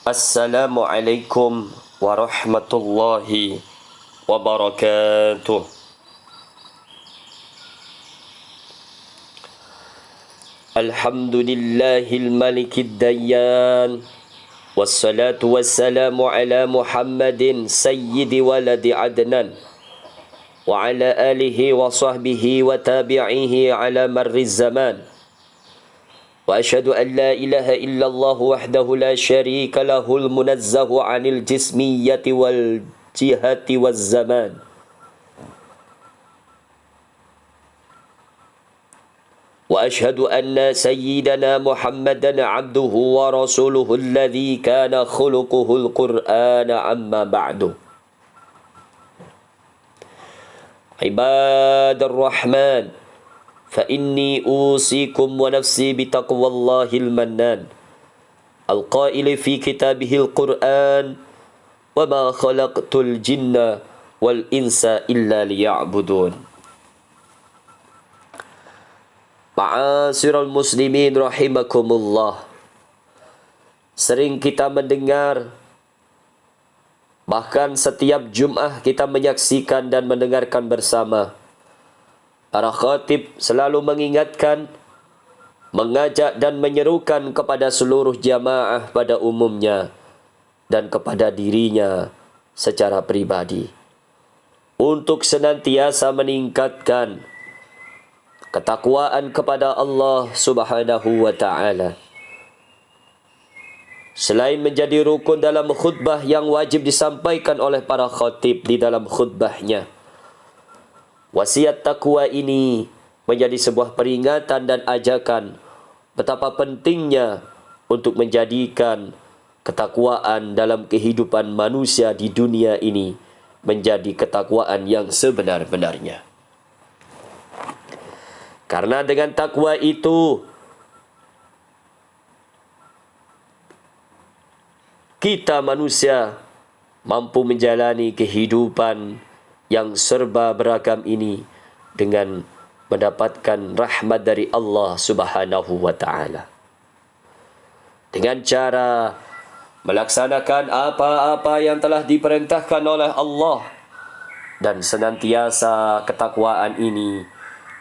Assalamualaikum warahmatullahi wabarakatuh. Alhamdulillahil malikid dayyan, wassalatu wassalamu ala Muhammadin sayyidi waladi adnan, wa ala alihi wa sahbihi wa tabi'ihi ala marriz zaman. وأشهد أن لا إله إلا الله وحده لا شريك له المنزه عن الجسمية والجهة والزمان وأشهد أن سيدنا محمدا عبده ورسوله الذي كان خلقه القرآن. أما بعد، عباد الرحمن، فإني أوصيكم ونفسي بتقوى الله المنان القائل في كتابه القرآن: وما خلقت الجن والإنس إلا ليعبدون. Ma'asyiral muslimin rahimakumullah. Sering kita mendengar, bahkan setiap Jumat kita menyaksikan dan mendengarkan bersama, para khatib selalu mengingatkan, mengajak dan menyerukan kepada seluruh jamaah pada umumnya dan kepada dirinya secara pribadi untuk senantiasa meningkatkan ketakwaan kepada Allah Subhanahu wa ta'ala. Selain menjadi rukun dalam khutbah yang wajib disampaikan oleh para khatib di dalam khutbahnya, wasiat takwa ini menjadi sebuah peringatan dan ajakan betapa pentingnya untuk menjadikan ketakwaan dalam kehidupan manusia di dunia ini menjadi ketakwaan yang sebenar-benarnya. Karena dengan takwa itu kita manusia mampu menjalani kehidupan yang serba beragam ini dengan mendapatkan rahmat dari Allah Subhanahu wa ta'ala, dengan cara melaksanakan apa-apa yang telah diperintahkan oleh Allah, dan senantiasa ketakwaan ini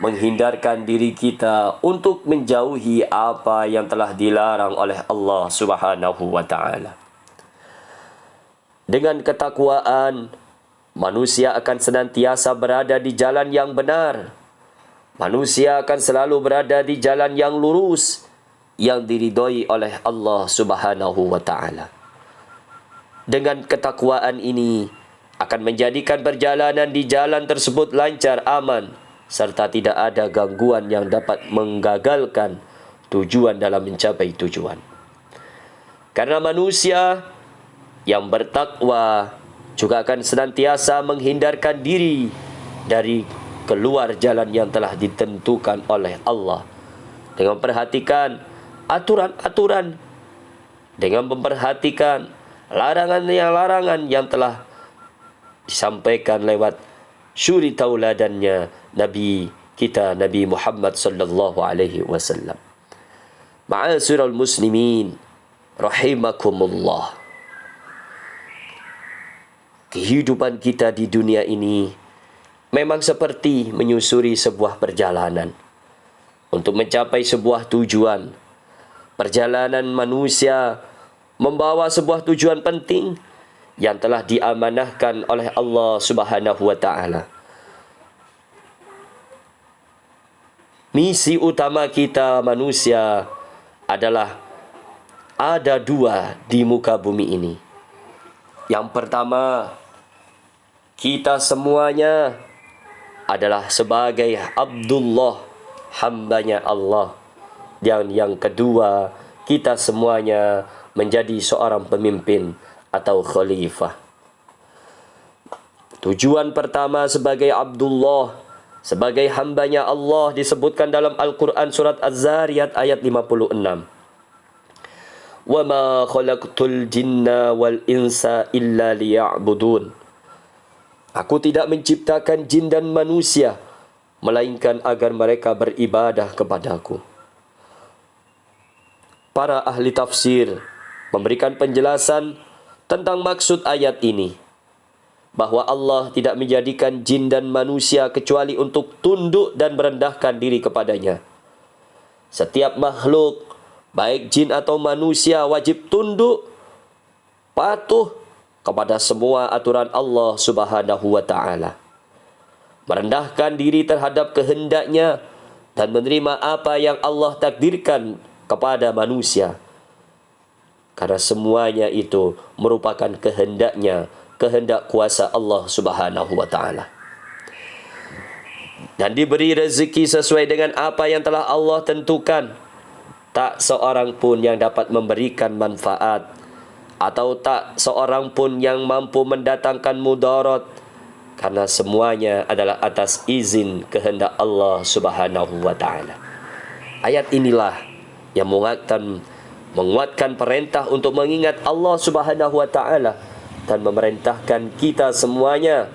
menghindarkan diri kita untuk menjauhi apa yang telah dilarang oleh Allah Subhanahu wa ta'ala. Dengan ketakwaan, manusia akan senantiasa berada di jalan yang benar. Manusia akan selalu berada di jalan yang lurus, yang diridhoi oleh Allah Subhanahu wa ta'ala. Dengan ketakwaan ini akan menjadikan perjalanan di jalan tersebut lancar, aman, serta tidak ada gangguan yang dapat menggagalkan tujuan dalam mencapai tujuan. Karena manusia yang bertakwa juga akan senantiasa menghindarkan diri dari keluar jalan yang telah ditentukan oleh Allah, dengan memperhatikan aturan-aturan, dengan memperhatikan larangan yang telah disampaikan lewat suri tauladannya Nabi kita, Nabi Muhammad sallallahu alaihi wasallam. Ma'asyiral muslimin rahimakumullah. Kehidupan kita di dunia ini memang seperti menyusuri sebuah perjalanan untuk mencapai sebuah tujuan. Perjalanan manusia membawa sebuah tujuan penting yang telah diamanahkan oleh Allah Subhanahu wa ta'ala. Misi utama kita manusia adalah ada dua di muka bumi ini. Yang pertama, kita semuanya adalah sebagai Abdullah, hambanya Allah. Dan yang kedua, kita semuanya menjadi seorang pemimpin atau khalifah. Tujuan pertama sebagai Abdullah, sebagai hambanya Allah, disebutkan dalam Al-Quran surat Az-Zariyat ayat 56. وَمَا خَلَقْتُ الْجِنَّ وَالْإِنسَ إِلَّا لِيَعْبُدُونَ. Aku tidak menciptakan jin dan manusia melainkan agar mereka beribadah kepadaku. Para ahli tafsir memberikan penjelasan tentang maksud ayat ini, bahwa Allah tidak menjadikan jin dan manusia kecuali untuk tunduk dan merendahkan diri kepadanya. Setiap makhluk, baik jin atau manusia, wajib tunduk, patuh kepada semua aturan Allah Subhanahu wa ta'ala, merendahkan diri terhadap kehendaknya dan menerima apa yang Allah takdirkan kepada manusia, karena semuanya itu merupakan kehendaknya, kehendak kuasa Allah Subhanahu wa ta'ala. Dan diberi rezeki sesuai dengan apa yang telah Allah tentukan. Tak seorang pun yang dapat memberikan manfaat, atau tak seorang pun yang mampu mendatangkan mudarat, karena semuanya adalah atas izin kehendak Allah Subhanahu wa ta'ala. Ayat inilah yang menguatkan perintah untuk mengingat Allah Subhanahu wa ta'ala dan memerintahkan kita semuanya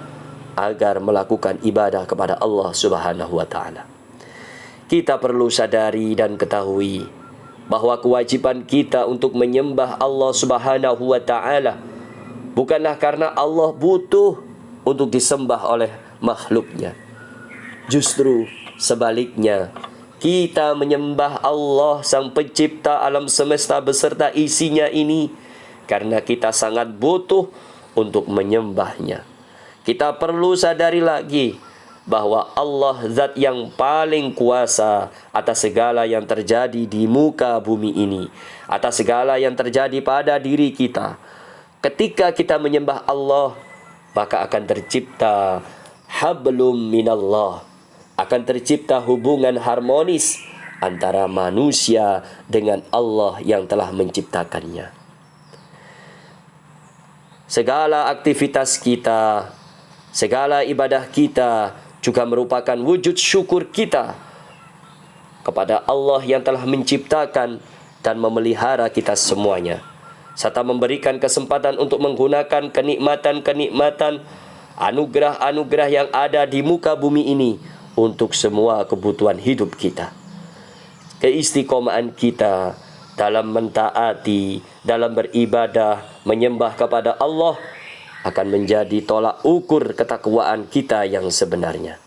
agar melakukan ibadah kepada Allah Subhanahu wa ta'ala. Kita perlu sadari dan ketahui bahwa kewajiban kita untuk menyembah Allah Subhanahu wa ta'ala bukanlah karena Allah butuh untuk disembah oleh makhluknya. Justru sebaliknya, kita menyembah Allah Sang Pencipta alam semesta beserta isinya ini karena kita sangat butuh untuk menyembahnya. Kita perlu sadari lagi bahwa Allah zat yang paling kuasa atas segala yang terjadi di muka bumi ini, atas segala yang terjadi pada diri kita. Ketika kita menyembah Allah, maka akan tercipta hablum minallah, akan tercipta hubungan harmonis antara manusia dengan Allah yang telah menciptakannya. Segala aktivitas kita, segala ibadah kita juga merupakan wujud syukur kita kepada Allah yang telah menciptakan dan memelihara kita semuanya, serta memberikan kesempatan untuk menggunakan kenikmatan-kenikmatan, anugerah-anugerah yang ada di muka bumi ini untuk semua kebutuhan hidup kita. Keistiqomahan kita dalam mentaati, dalam beribadah, menyembah kepada Allah akan menjadi tolak ukur ketakwaan kita yang sebenarnya.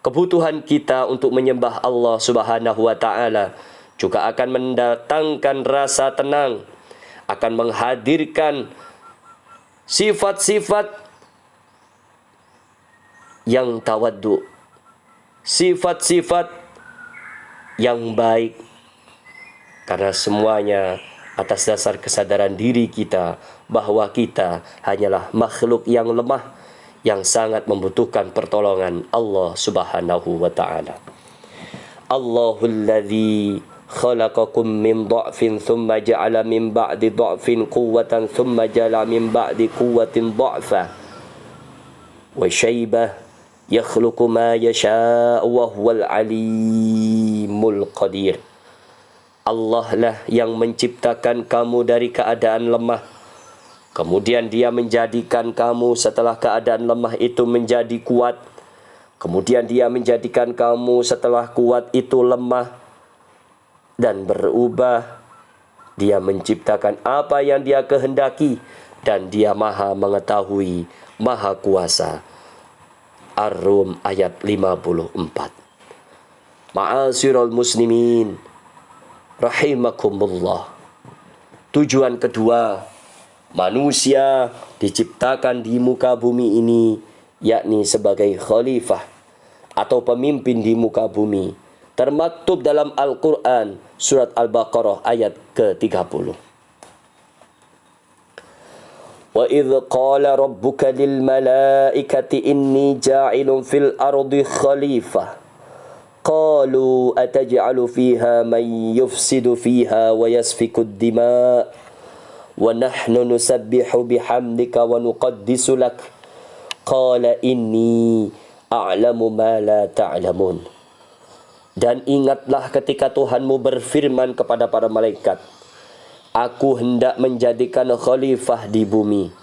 Kebutuhan kita untuk menyembah Allah Subhanahu wa ta'ala juga akan mendatangkan rasa tenang, akan menghadirkan sifat-sifat yang tawaddu, sifat-sifat yang baik, karena semuanya atas dasar kesadaran diri kita bahwa kita hanyalah makhluk yang lemah yang sangat membutuhkan pertolongan Allah Subhanahu wa ta'ala. Allahul ladzi khalaqakum min dha'fin thumma ja'ala min ba'di dha'fin quwwatan thumma ja'ala min ba'di quwwatin dha'fa wa syaibah yakhluqu ma yasha'u wa huwal alimul qadir. Allah lah yang menciptakan kamu dari keadaan lemah, kemudian Dia menjadikan kamu setelah keadaan lemah itu menjadi kuat, kemudian Dia menjadikan kamu setelah kuat itu lemah dan berubah. Dia menciptakan apa yang Dia kehendaki dan Dia maha mengetahui, maha kuasa. Ar-Rum ayat 54. Ma'asyiral muslimin rahimakumullah. Tujuan kedua, manusia diciptakan di muka bumi ini yakni sebagai khalifah atau pemimpin di muka bumi, termaktub dalam Al-Quran surat Al-Baqarah ayat ke-30. Wa idh qala rabbuka lil malaikati inni ja'ilun fil ardi khalifah qalu ataj'alu fiha man yufsidu fiha wa yasfiku ad-dima' wa nahnu nusabbihu bihamdika wa nuqaddisu lak qala inni a'lamu ma la ta'lamun. Dan ingatlah ketika Tuhanmu berfirman kepada para malaikat, Aku hendak menjadikan khalifah di bumi.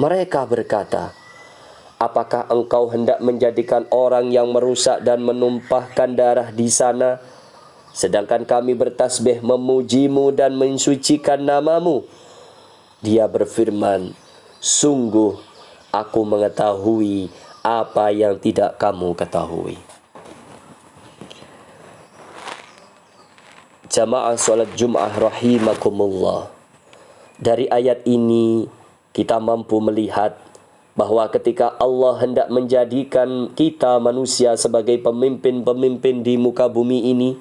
Mereka berkata, apakah engkau hendak menjadikan orang yang merusak dan menumpahkan darah di sana? sedangkan kami bertasbih memujimu dan mensucikan namamu. Dia berfirman, sungguh aku mengetahui apa yang tidak kamu ketahui. Jamaah salat Jum'ah rahimakumullah. Dari ayat ini kita mampu melihat bahwa ketika Allah hendak menjadikan kita manusia sebagai pemimpin-pemimpin di muka bumi ini,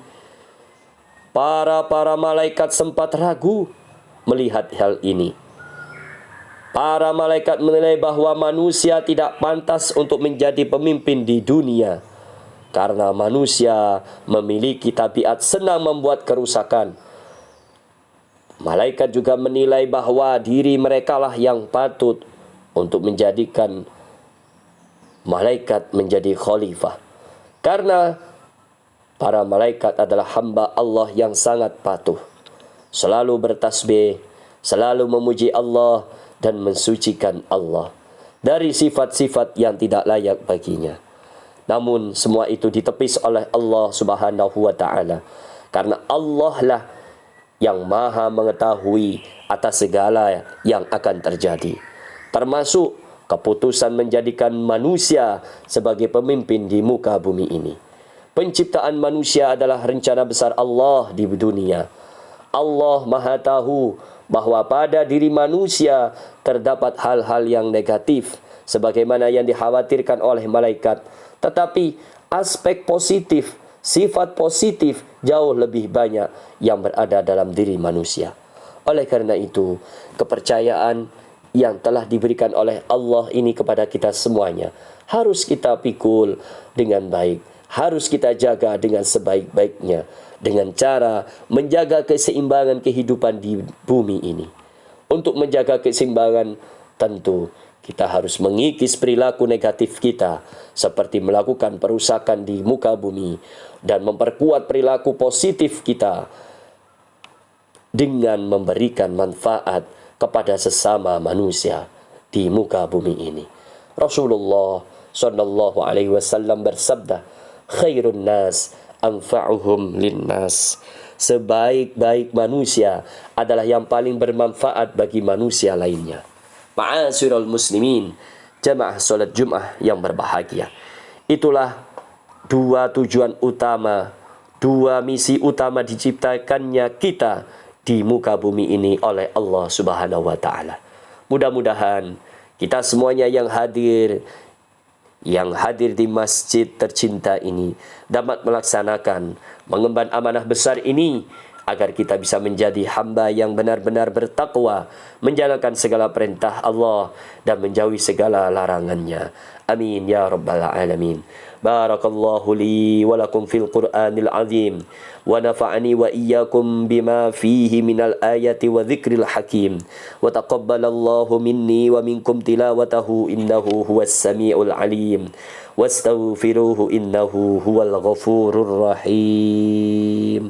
para malaikat sempat ragu melihat hal ini. Para malaikat menilai bahwa manusia tidak pantas untuk menjadi pemimpin di dunia karena manusia memiliki tabiat senang membuat kerusakan. Malaikat juga menilai bahwa diri mereka lah yang patut untuk menjadikan malaikat menjadi khalifah. Karena para malaikat adalah hamba Allah yang sangat patuh, selalu bertasbih, selalu memuji Allah dan mensucikan Allah dari sifat-sifat yang tidak layak baginya. Namun semua itu ditepis oleh Allah Subhanahu wa taala, karena Allah lah yang maha mengetahui atas segala yang akan terjadi, termasuk keputusan menjadikan manusia sebagai pemimpin di muka bumi ini. Penciptaan manusia adalah rencana besar Allah di dunia. Allah maha tahu bahwa pada diri manusia terdapat hal-hal yang negatif sebagaimana yang dikhawatirkan oleh malaikat. Tetapi aspek positif, sifat positif jauh lebih banyak yang berada dalam diri manusia. Oleh karena itu, kepercayaan yang telah diberikan oleh Allah ini kepada kita semuanya harus kita pikul dengan baik, harus kita jaga dengan sebaik-baiknya, dengan cara menjaga keseimbangan kehidupan di bumi ini. Untuk menjaga keseimbangan, tentu kita harus mengikis perilaku negatif kita, seperti melakukan perusakan di muka bumi, dan memperkuat perilaku positif kita dengan memberikan manfaat kepada sesama manusia di muka bumi ini. Rasulullah sallallahu alaihi wasallam bersabda, khairun nas anfa'uhum linnas. Sebaik-baik manusia adalah yang paling bermanfaat bagi manusia lainnya. Ma'asyiral muslimin, jamaah salat Jum'ah yang berbahagia. Itulah dua tujuan utama, dua misi utama diciptakannya kita di muka bumi ini oleh Allah Subhanahu wa taala. Mudah-mudahan kita semuanya yang hadir di masjid tercinta ini dapat melaksanakan mengemban amanah besar ini, agar kita bisa menjadi hamba yang benar-benar bertakwa, menjalankan segala perintah Allah dan menjauhi segala larangannya. Amin ya rabbal alamin. Barakallahu li wa lakum fil Qur'anil azim wa nafa'ani wa iyyakum bima fihi minal ayati wa dzikril hakim wa taqabbalallahu minni wa minkum tilawatahu innahu huwas samiul alim wastaghfiruhu innahu huwal ghafurur rahim.